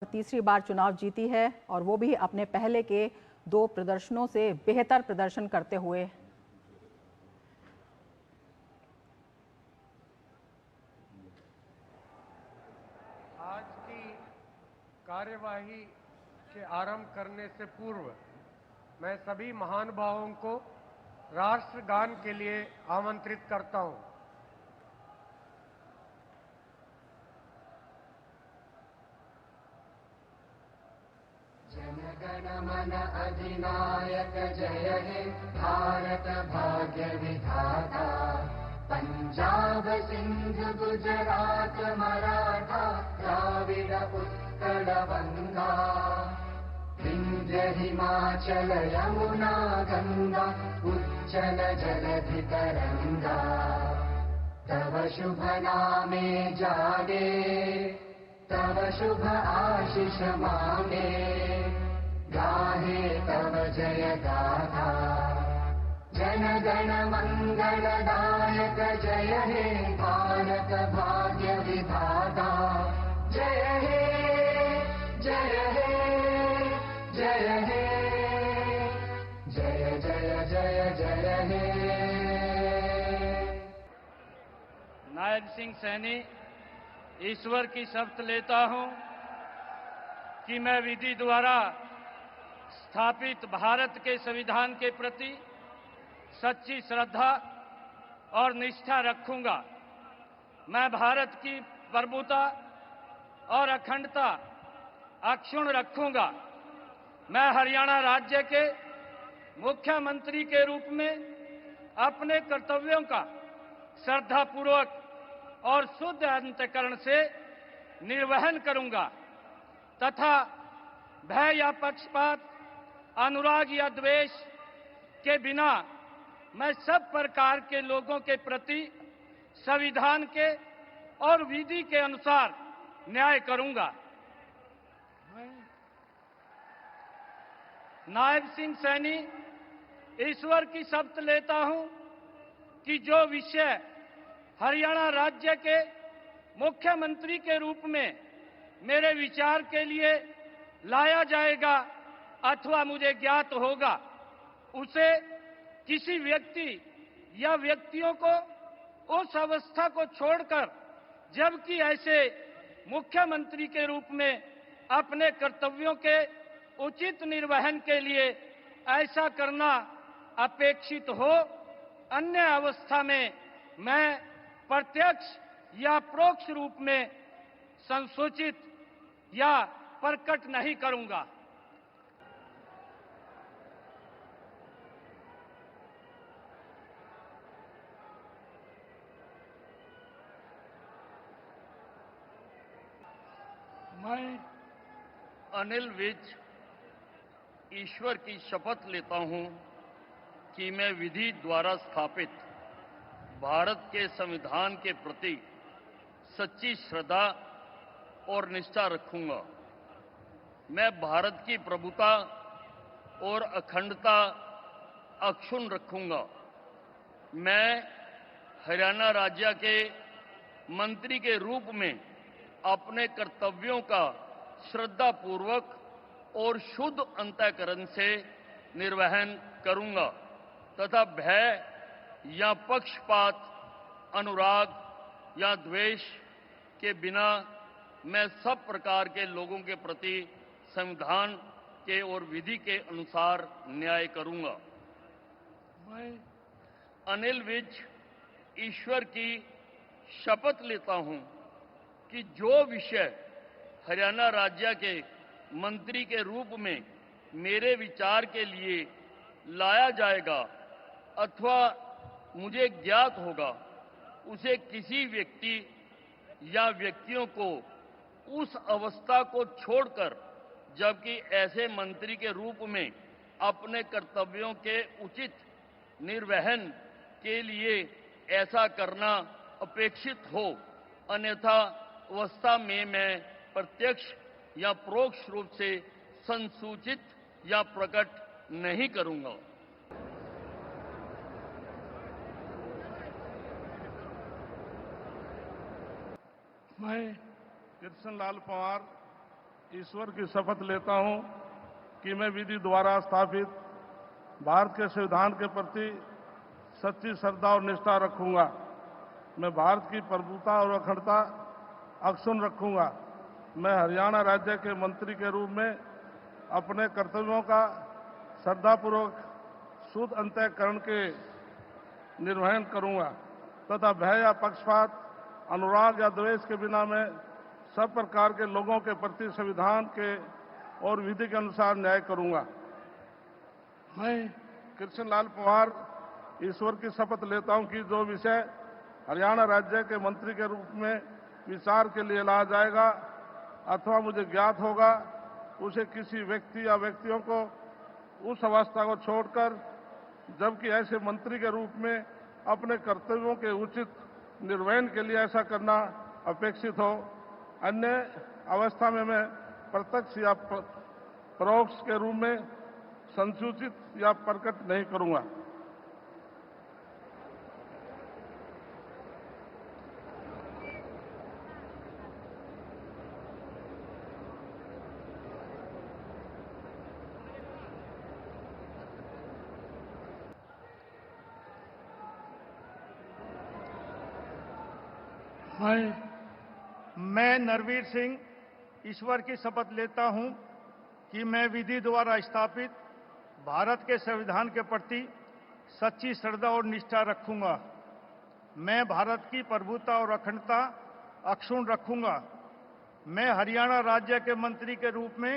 तीसरी बार चुनाव जीती है और वो भी अपने पहले के 2 प्रदर्शनों से बेहतर प्रदर्शन करते हुए। आज की कार्यवाही के आरंभ करने से पूर्व मैं सभी महानुभावों को राष्ट्रगान के लिए आमंत्रित करता हूं। जनगण मन अधिनायक जय हे भारत भाग्य विधाता। पंजाब सिंध गुजरात मराठा द्राविड उत्कल गंगा। विंध्य हिमाचल यमुना गंगा उच्चल जलधि तरंगा। तव शुभ नामे जागे तव शुभ आशीष मांगे। गाहे तव जय गाथा जन गण मंगलदायक जय हे भारत भाग्य विधाता। जय हे जय हे जय हे जय जय जय जय हे। नायब सिंह सैनी ईश्वर की शपथ लेता हूं कि मैं विधि द्वारा स्थापित भारत के संविधान के प्रति सच्ची श्रद्धा और निष्ठा रखूंगा। मैं भारत की प्रभुता और अखंडता अक्षुण्ण रखूंगा। मैं हरियाणा राज्य के मुख्यमंत्री के रूप में अपने कर्तव्यों का श्रद्धापूर्वक और शुद्ध अंतःकरण से निर्वहन करूंगा तथा भय या पक्षपात, अनुराग या द्वेष के बिना मैं सब प्रकार के लोगों के प्रति संविधान के और विधि के अनुसार न्याय करूंगा। नायब सिंह सैनी ईश्वर की शपथ लेता हूं कि जो विषय हरियाणा राज्य के मुख्यमंत्री के रूप में मेरे विचार के लिए लाया जाएगा अथवा मुझे ज्ञात होगा, उसे किसी व्यक्ति या व्यक्तियों को उस अवस्था को छोड़कर, जबकि ऐसे मुख्यमंत्री के रूप में अपने कर्तव्यों के उचित निर्वहन के लिए ऐसा करना अपेक्षित हो, अन्य अवस्था में मैं प्रत्यक्ष या परोक्ष रूप में संसूचित या प्रकट नहीं करूंगा। मैं अनिल विज ईश्वर की शपथ लेता हूं कि मैं विधि द्वारा स्थापित भारत के संविधान के प्रति सच्ची श्रद्धा और निष्ठा रखूंगा। मैं भारत की प्रभुता और अखंडता अक्षुण्ण रखूंगा। मैं हरियाणा राज्य के मंत्री के रूप में अपने कर्तव्यों का श्रद्धापूर्वक और शुद्ध अंतःकरण से निर्वहन करूंगा तथा भय या पक्षपात, अनुराग या द्वेष के बिना मैं सब प्रकार के लोगों के प्रति संविधान के और विधि के अनुसार न्याय करूंगा। मैं अनिल विज ईश्वर की शपथ लेता हूं कि जो विषय हरियाणा राज्य के मंत्री के रूप में मेरे विचार के लिए लाया जाएगा अथवा मुझे ज्ञात होगा, उसे किसी व्यक्ति या व्यक्तियों को उस अवस्था को छोड़कर, जबकि ऐसे मंत्री के रूप में अपने कर्तव्यों के उचित निर्वहन के लिए ऐसा करना अपेक्षित हो, अन्यथा अवस्था में मैं प्रत्यक्ष या परोक्ष रूप से संसूचित या प्रकट नहीं करूंगा। मैं कृष्णलाल पंवार ईश्वर की शपथ लेता हूं कि मैं विधि द्वारा स्थापित भारत के संविधान के प्रति सच्ची श्रद्धा और निष्ठा रखूंगा। मैं भारत की प्रभुता और अखंडता अक्षुण्ण रखूंगा। मैं हरियाणा राज्य के मंत्री के रूप में अपने कर्तव्यों का श्रद्धापूर्वक शुद्ध अंतःकरण के निर्वहन करूंगा तथा भय या पक्षपात, अनुराग या द्वेष के बिना मैं सब प्रकार के लोगों के प्रति संविधान के और विधि के अनुसार न्याय करूंगा। मैं कृष्णलाल पंवार ईश्वर की शपथ लेता हूं कि जो विषय हरियाणा राज्य के मंत्री के रूप में विचार के लिए लाया जाएगा अथवा मुझे ज्ञात होगा, उसे किसी व्यक्ति या व्यक्तियों को उस अवस्था को छोड़कर, जबकि ऐसे मंत्री के रूप में अपने कर्तव्यों के उचित निर्वहन के लिए ऐसा करना अपेक्षित हो, अन्य अवस्था में मैं प्रत्यक्ष या परोक्ष के रूप में संसूचित या प्रकट नहीं करूंगा। मैं नरवीर सिंह ईश्वर की शपथ लेता हूं कि मैं विधि द्वारा स्थापित भारत के संविधान के प्रति सच्ची श्रद्धा और निष्ठा रखूंगा। मैं भारत की प्रभुता और अखंडता अक्षुण्ण रखूंगा। मैं हरियाणा राज्य के मंत्री के रूप में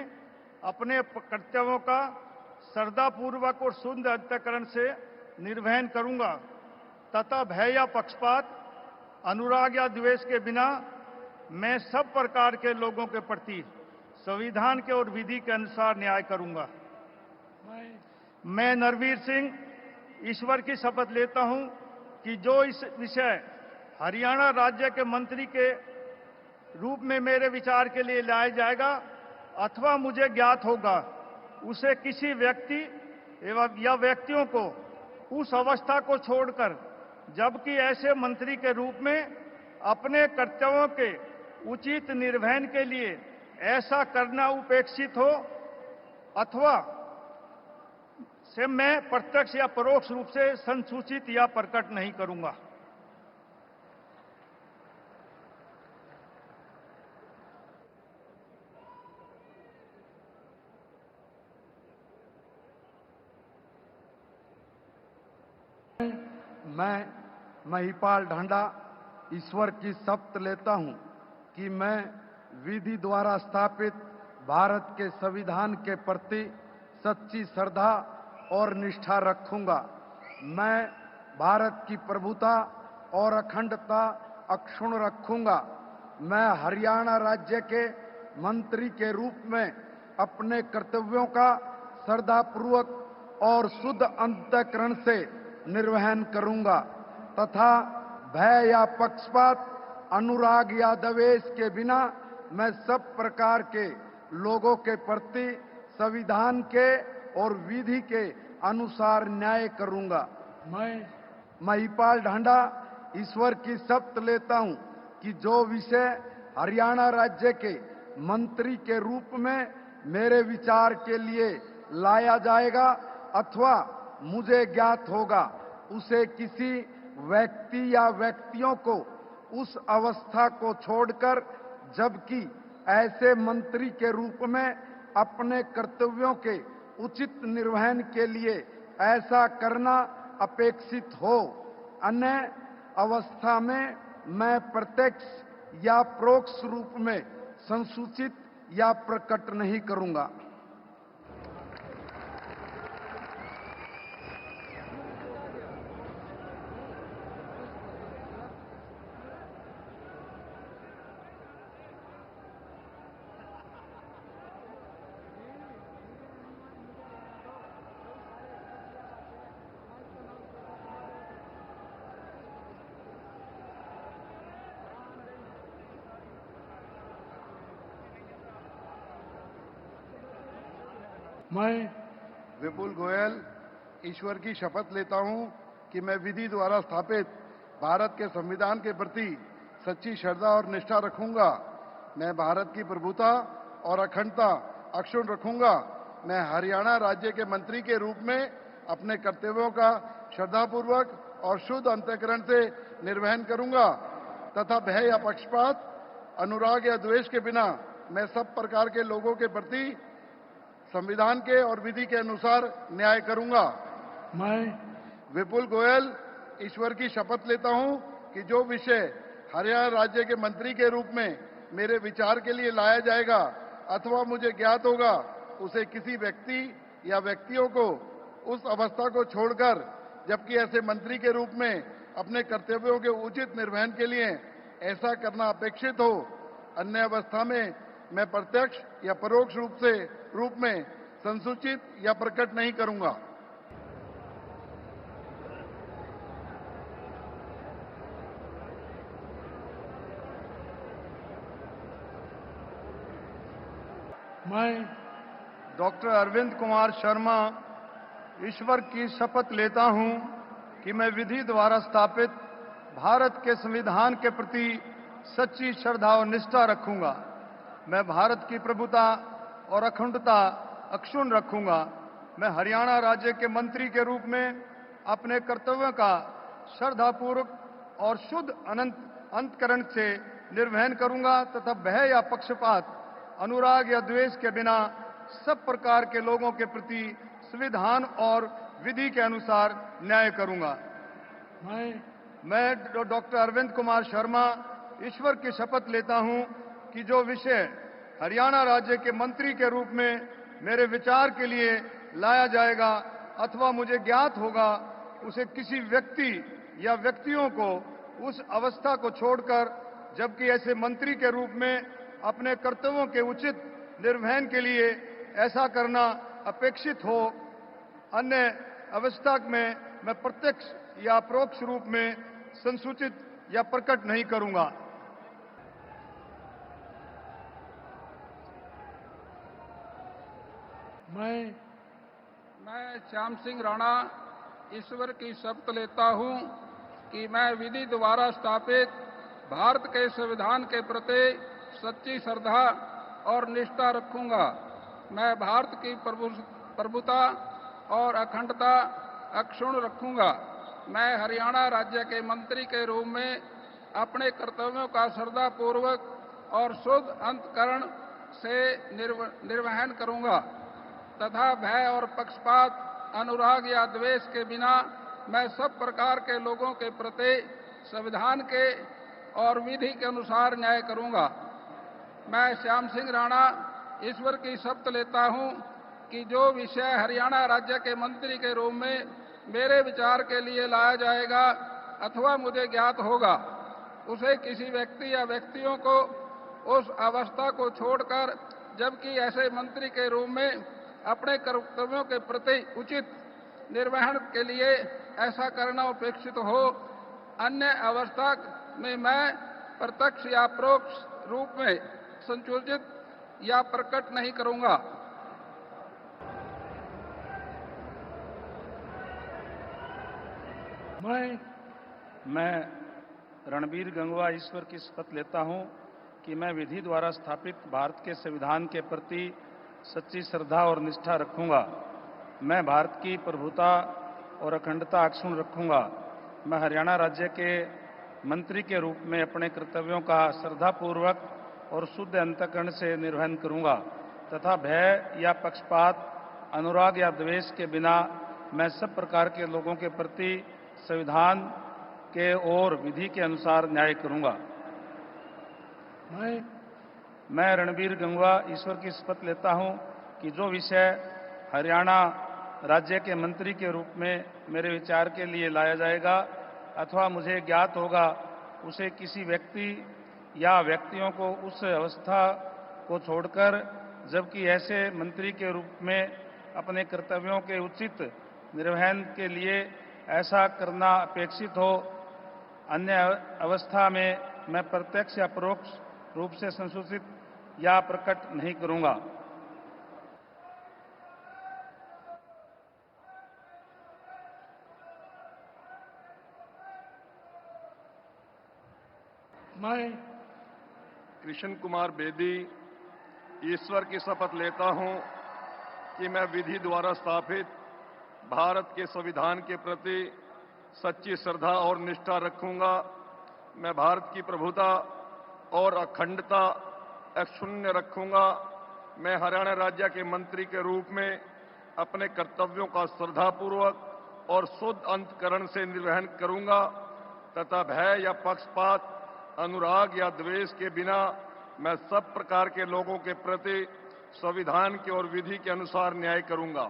अपने कर्तव्यों का श्रद्धापूर्वक और शुद्ध अंतःकरण से निर्वहन करूंगा तथा भय या पक्षपात, अनुराग या द्वेष के बिना मैं सब प्रकार के लोगों के प्रति संविधान के और विधि के अनुसार न्याय करूंगा। मैं नरवीर सिंह ईश्वर की शपथ लेता हूं कि जो इस विषय हरियाणा राज्य के मंत्री के रूप में मेरे विचार के लिए लाया जाएगा अथवा मुझे ज्ञात होगा, उसे किसी व्यक्ति एवं या व्यक्तियों को उस अवस्था को छोड़कर, जबकि ऐसे मंत्री के रूप में अपने कर्तव्यों के उचित निर्वहन के लिए ऐसा करना उपेक्षित हो अथवा से मैं प्रत्यक्ष या परोक्ष रूप से संसूचित या प्रकट नहीं करूंगा। मैं महिपाल ढांडा ईश्वर की शपथ लेता हूं कि मैं विधि द्वारा स्थापित भारत के संविधान के प्रति सच्ची श्रद्धा और निष्ठा रखूंगा। मैं भारत की प्रभुता और अखंडता अक्षुण्ण रखूंगा। मैं हरियाणा राज्य के मंत्री के रूप में अपने कर्तव्यों का श्रद्धापूर्वक और शुद्ध अंतःकरण से निर्वहन करूंगा तथा भय या पक्षपात, अनुराग या द्वेष के बिना मैं सब प्रकार के लोगों के प्रति संविधान के और विधि के अनुसार न्याय करूंगा। मैं महिपाल ढांडा ईश्वर की शपथ लेता हूं कि जो विषय हरियाणा राज्य के मंत्री के रूप में मेरे विचार के लिए लाया जाएगा अथवा मुझे ज्ञात होगा, उसे किसी व्यक्ति या व्यक्तियों को उस अवस्था को छोड़कर, जबकि ऐसे मंत्री के रूप में अपने कर्तव्यों के उचित निर्वहन के लिए ऐसा करना अपेक्षित हो, अन्य अवस्था में मैं प्रत्यक्ष या परोक्ष रूप में संसूचित या प्रकट नहीं करूंगा। मैं विपुल गोयल ईश्वर की शपथ लेता हूं कि मैं विधि द्वारा स्थापित भारत के संविधान के प्रति सच्ची श्रद्धा और निष्ठा रखूंगा। मैं भारत की प्रभुता और अखंडता अक्षुण्ण रखूंगा। मैं हरियाणा राज्य के मंत्री के रूप में अपने कर्तव्यों का श्रद्धापूर्वक और शुद्ध अंतःकरण से निर्वहन करूंगा तथा भय या पक्षपात, अनुराग या द्वेष के बिना मैं सब प्रकार के लोगों के प्रति संविधान के और विधि के अनुसार न्याय करूंगा। मैं विपुल गोयल ईश्वर की शपथ लेता हूं कि जो विषय हरियाणा राज्य के मंत्री के रूप में मेरे विचार के लिए लाया जाएगा अथवा मुझे ज्ञात होगा, उसे किसी व्यक्ति या व्यक्तियों को उस अवस्था को छोड़कर, जबकि ऐसे मंत्री के रूप में अपने कर्तव्यों के उचित निर्वहन के लिए ऐसा करना अपेक्षित हो, अन्य अवस्था में मैं प्रत्यक्ष या परोक्ष रूप में संसूचित या प्रकट नहीं करूंगा। मैं डॉक्टर अरविंद कुमार शर्मा ईश्वर की शपथ लेता हूं कि मैं विधि द्वारा स्थापित भारत के संविधान के प्रति सच्ची श्रद्धा और निष्ठा रखूंगा। मैं भारत की प्रभुता और अखंडता अक्षुण्ण रखूंगा। मैं हरियाणा राज्य के मंत्री के रूप में अपने कर्तव्यों का श्रद्धापूर्वक और शुद्ध अंतःकरण से निर्वहन करूंगा तथा भय या पक्षपात, अनुराग या द्वेष के बिना सब प्रकार के लोगों के प्रति संविधान और विधि के अनुसार न्याय करूंगा। मैं डॉक्टर अरविंद कुमार शर्मा ईश्वर की शपथ लेता हूं कि जो विषय हरियाणा राज्य के मंत्री के रूप में मेरे विचार के लिए लाया जाएगा अथवा मुझे ज्ञात होगा, उसे किसी व्यक्ति या व्यक्तियों को उस अवस्था को छोड़कर, जबकि ऐसे मंत्री के रूप में अपने कर्तव्यों के उचित निर्वहन के लिए ऐसा करना अपेक्षित हो, अन्य अवस्था में मैं प्रत्यक्ष या परोक्ष रूप में संसूचित या प्रकट नहीं करूंगा। मैं श्याम सिंह राणा ईश्वर की शपथ लेता हूं कि मैं विधि द्वारा स्थापित भारत के संविधान के प्रति सच्ची श्रद्धा और निष्ठा रखूंगा। मैं भारत की प्रभुता और अखंडता अक्षुण्ण रखूंगा। मैं हरियाणा राज्य के मंत्री के रूप में अपने कर्तव्यों का श्रद्धापूर्वक और शुद्ध अंतःकरण से निर्वहन करूंगा तथा भय और पक्षपात, अनुराग या द्वेष के बिना मैं सब प्रकार के लोगों के प्रति संविधान के और विधि के अनुसार न्याय करूंगा। मैं श्याम सिंह राणा ईश्वर की शपथ लेता हूं कि जो विषय हरियाणा राज्य के मंत्री के रूप में मेरे विचार के लिए लाया जाएगा अथवा मुझे ज्ञात होगा, उसे किसी व्यक्ति या व्यक्तियों को उस अवस्था को छोड़कर, जबकि ऐसे मंत्री के रूप में अपने कर्तव्यों के प्रति उचित निर्वहन के लिए ऐसा करना अपेक्षित हो, अन्य अवस्था में मैं प्रत्यक्ष या परोक्ष रूप में संसूचित या प्रकट नहीं करूंगा। मैं रणबीर गंगवा ईश्वर की शपथ लेता हूं कि मैं विधि द्वारा स्थापित भारत के संविधान के प्रति सच्ची श्रद्धा और निष्ठा रखूंगा। मैं भारत की प्रभुता और अखंडता अक्षुण्ण रखूंगा। मैं हरियाणा राज्य के मंत्री के रूप में अपने कर्तव्यों का श्रद्धापूर्वक और शुद्ध अंतःकरण से निर्वहन करूंगा तथा भय या पक्षपात, अनुराग या द्वेष के बिना मैं सब प्रकार के लोगों के प्रति संविधान के और विधि के अनुसार न्याय करूंगा। मैं रणबीर गंगवा ईश्वर की शपथ लेता हूं कि जो विषय हरियाणा राज्य के मंत्री के रूप में मेरे विचार के लिए लाया जाएगा अथवा मुझे ज्ञात होगा, उसे किसी व्यक्ति या व्यक्तियों को उस अवस्था को छोड़कर, जबकि ऐसे मंत्री के रूप में अपने कर्तव्यों के उचित निर्वहन के लिए ऐसा करना अपेक्षित हो, अन्य अवस्था में मैं प्रत्यक्ष या परोक्ष रूप से संसूचित या प्रकट नहीं करूंगा। मैं कृष्ण कुमार बेदी ईश्वर की शपथ लेता हूं कि मैं विधि द्वारा स्थापित भारत के संविधान के प्रति सच्ची श्रद्धा और निष्ठा रखूंगा। मैं भारत की प्रभुता और अखंडता अक्षुण्ण रखूंगा। मैं हरियाणा राज्य के मंत्री के रूप में अपने कर्तव्यों का श्रद्धापूर्वक और शुद्ध अंतःकरण से निर्वहन करूंगा तथा भय या पक्षपात, अनुराग या द्वेष के बिना मैं सब प्रकार के लोगों के प्रति संविधान के और विधि के अनुसार न्याय करूंगा।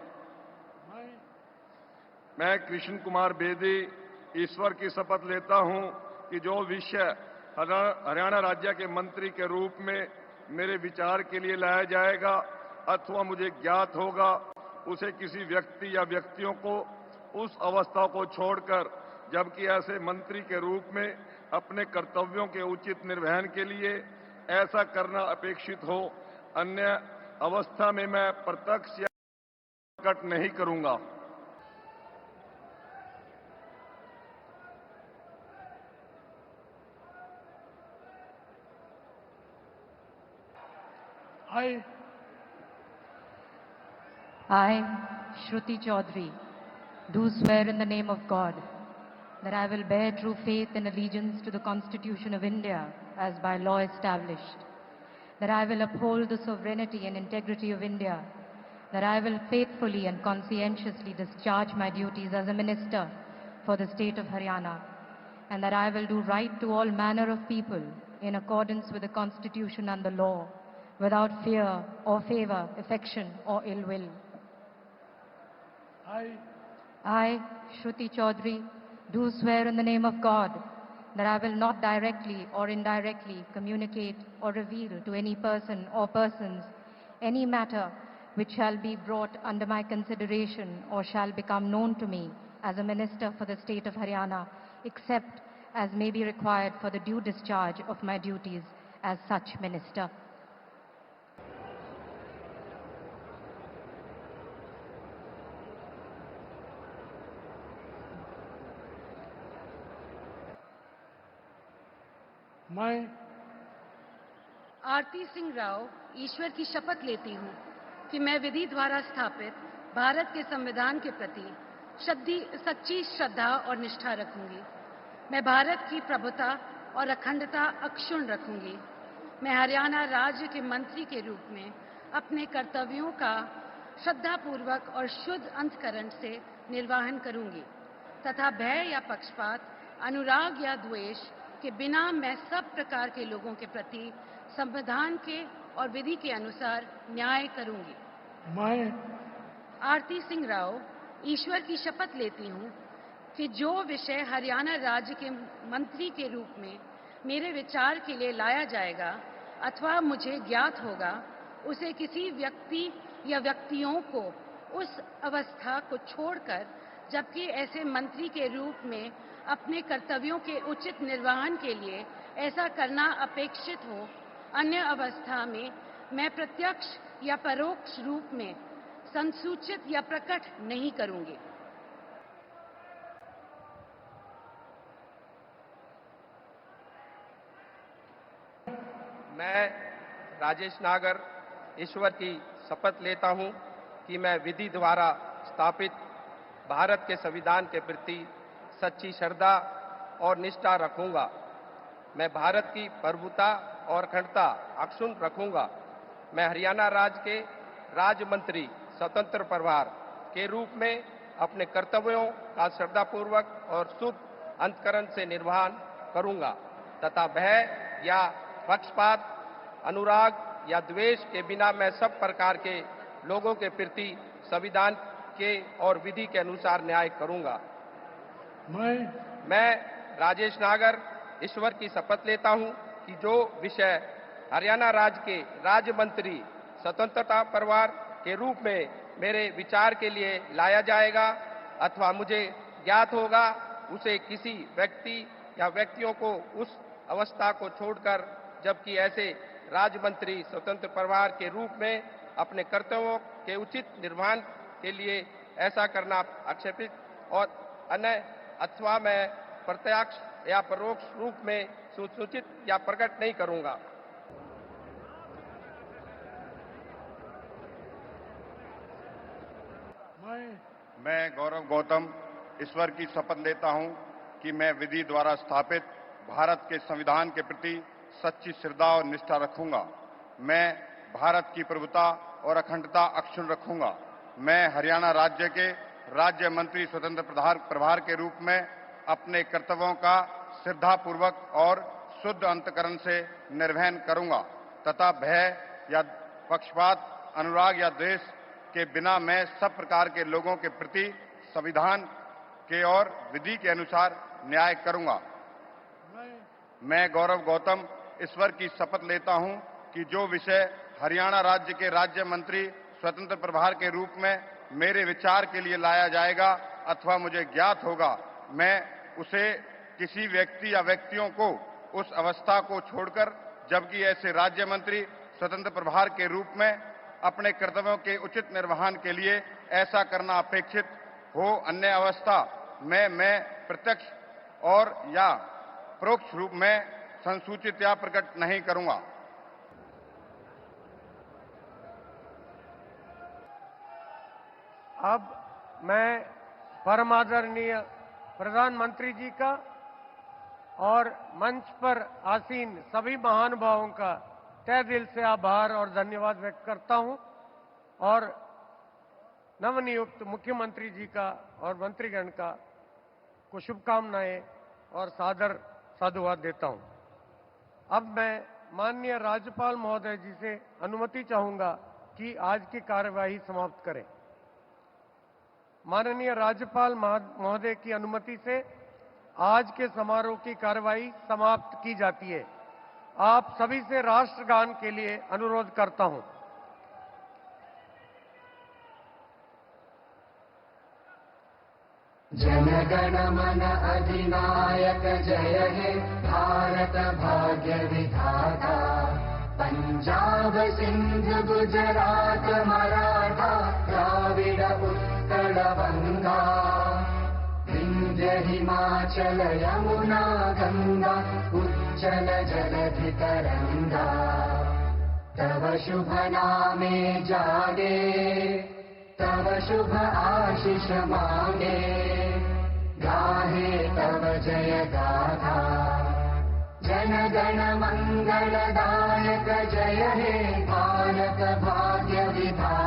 मैं कृष्ण कुमार बेदी ईश्वर की शपथ लेता हूं कि जो विषय हरियाणा राज्य के मंत्री के रूप में मेरे विचार के लिए लाया जाएगा अथवा मुझे ज्ञात होगा, उसे किसी व्यक्ति या व्यक्तियों को उस अवस्था को छोड़कर जबकि ऐसे मंत्री के रूप में अपने कर्तव्यों के उचित निर्वहन के लिए ऐसा करना अपेक्षित हो, अन्य अवस्था में मैं प्रत्यक्ष या प्रकट नहीं करूंगा। I, Shruti Chaudhary, do swear in the name of God that I will bear true faith and allegiance to the Constitution of India as by law established, that I will uphold the sovereignty and integrity of India, that I will faithfully and conscientiously discharge my duties as a minister for the state of Haryana, and that I will do right to all manner of people in accordance with the Constitution and the law, without fear or favor, affection or ill will. I, Shruti Chaudhary, do swear in the name of God that I will not directly or indirectly communicate or reveal to any person or persons any matter which shall be brought under my consideration or shall become known to me as a minister for the state of Haryana, except as may be required for the due discharge of my duties as such minister. मैं आरती सिंह राव ईश्वर की शपथ लेती हूँ कि मैं विधि द्वारा स्थापित भारत के संविधान के प्रति सच्ची श्रद्धा और निष्ठा रखूंगी। मैं भारत की प्रभुता और अखंडता अक्षुण्ण रखूंगी। मैं हरियाणा राज्य के मंत्री के रूप में अपने कर्तव्यों का श्रद्धापूर्वक और शुद्ध अंतःकरण से निर्वहन करूंगी तथा भय या पक्षपात, अनुराग या द्वेष के बिना मैं सब प्रकार के लोगों के प्रति संविधान के और विधि के अनुसार न्याय करूंगी। मैं आरती सिंह राव ईश्वर की शपथ लेती हूँ कि जो विषय हरियाणा राज्य के मंत्री के रूप में मेरे विचार के लिए लाया जाएगा अथवा मुझे ज्ञात होगा, उसे किसी व्यक्ति या व्यक्तियों को उस अवस्था को छोड़कर जबकि ऐसे मंत्री के रूप में अपने कर्तव्यों के उचित निर्वहन के लिए ऐसा करना अपेक्षित हो, अन्य अवस्था में मैं प्रत्यक्ष या परोक्ष रूप में संसूचित या प्रकट नहीं करूंगी। मैं राजेश नागर ईश्वर की शपथ लेता हूं कि मैं विधि द्वारा स्थापित भारत के संविधान के प्रति सच्ची श्रद्धा और निष्ठा रखूंगा। मैं भारत की प्रभुता और अखंडता अक्षुण्ण रखूंगा। मैं हरियाणा राज्य के राज्य मंत्री स्वतंत्र प्रभार के रूप में अपने कर्तव्यों का श्रद्धापूर्वक और शुद्ध अंतःकरण से निर्वहन करूंगा तथा भय या पक्षपात, अनुराग या द्वेष के बिना मैं सब प्रकार के लोगों के प्रति संविधान के और विधि के अनुसार न्याय करूंगा। मैं राजेश नागर ईश्वर की शपथ लेता हूं कि जो विषय हरियाणा राज्य के राज्य मंत्री स्वतंत्रता परिवार के रूप में मेरे विचार के लिए लाया जाएगा अथवा मुझे ज्ञात होगा, उसे किसी व्यक्ति या व्यक्तियों को उस अवस्था को छोड़कर जबकि ऐसे राज्य मंत्री स्वतंत्र परिवार के रूप में अपने कर्तव्यों के उचित निर्वहन के लिए ऐसा करना आक्षेपित और अन्य अथवा मैं प्रत्यक्ष या परोक्ष रूप में सूचित या प्रकट नहीं करूंगा। मैं गौरव गौतम ईश्वर की शपथ लेता हूं कि मैं विधि द्वारा स्थापित भारत के संविधान के प्रति सच्ची श्रद्धा और निष्ठा रखूंगा। मैं भारत की प्रभुता और अखंडता अक्षुण्ण रखूंगा। मैं हरियाणा राज्य के राज्य मंत्री स्वतंत्र प्रभार के रूप में अपने कर्तव्यों का श्रद्धापूर्वक और शुद्ध अंतकरण से निर्वहन करूंगा तथा भय या पक्षपात, अनुराग या द्वेष के बिना मैं सब प्रकार के लोगों के प्रति संविधान के और विधि के अनुसार न्याय करूंगा। मैं गौरव गौतम ईश्वर की शपथ लेता हूं कि जो विषय हरियाणा राज्य के राज्य मंत्री स्वतंत्र प्रभार के रूप में मेरे विचार के लिए लाया जाएगा अथवा मुझे ज्ञात होगा, मैं उसे किसी व्यक्ति या व्यक्तियों को उस अवस्था को छोड़कर, जबकि ऐसे राज्य मंत्री स्वतंत्र प्रभार के रूप में अपने कर्तव्यों के उचित निर्वहन के लिए ऐसा करना अपेक्षित हो, अन्य अवस्था में मैं प्रत्यक्ष और या परोक्ष रूप में संसूचित या प्रकट नहीं करूंगा। अब मैं परम आदरणीय प्रधानमंत्री जी का और मंच पर आसीन सभी महानुभावों का तहे दिल से आभार और धन्यवाद व्यक्त करता हूं और नवनियुक्त मुख्यमंत्री जी का और मंत्रीगण का को शुभकामनाएं और सादर साधुवाद देता हूं। अब मैं माननीय राज्यपाल महोदय जी से अनुमति चाहूंगा कि आज की कार्यवाही समाप्त करें। माननीय राज्यपाल महोदय की अनुमति से आज के समारोह की कार्यवाही समाप्त की जाती है। आप सभी से राष्ट्रगान के लिए अनुरोध करता हूं। जन गण मन अधिनायक जय हे भारत भाग्य विधाता। पंजाब सिंध गुजरात मराठा द्राविड उत्कल बंगा। विंध्य हिमाचल यमुना गंगा उच्चल जलधि तरंगा। तव शुभ नामे जागे तव शुभ आशीष मांगे। गाहे तव जय गाथा जन गण मंगलदायक जय हे भारत भाग्य विधाता।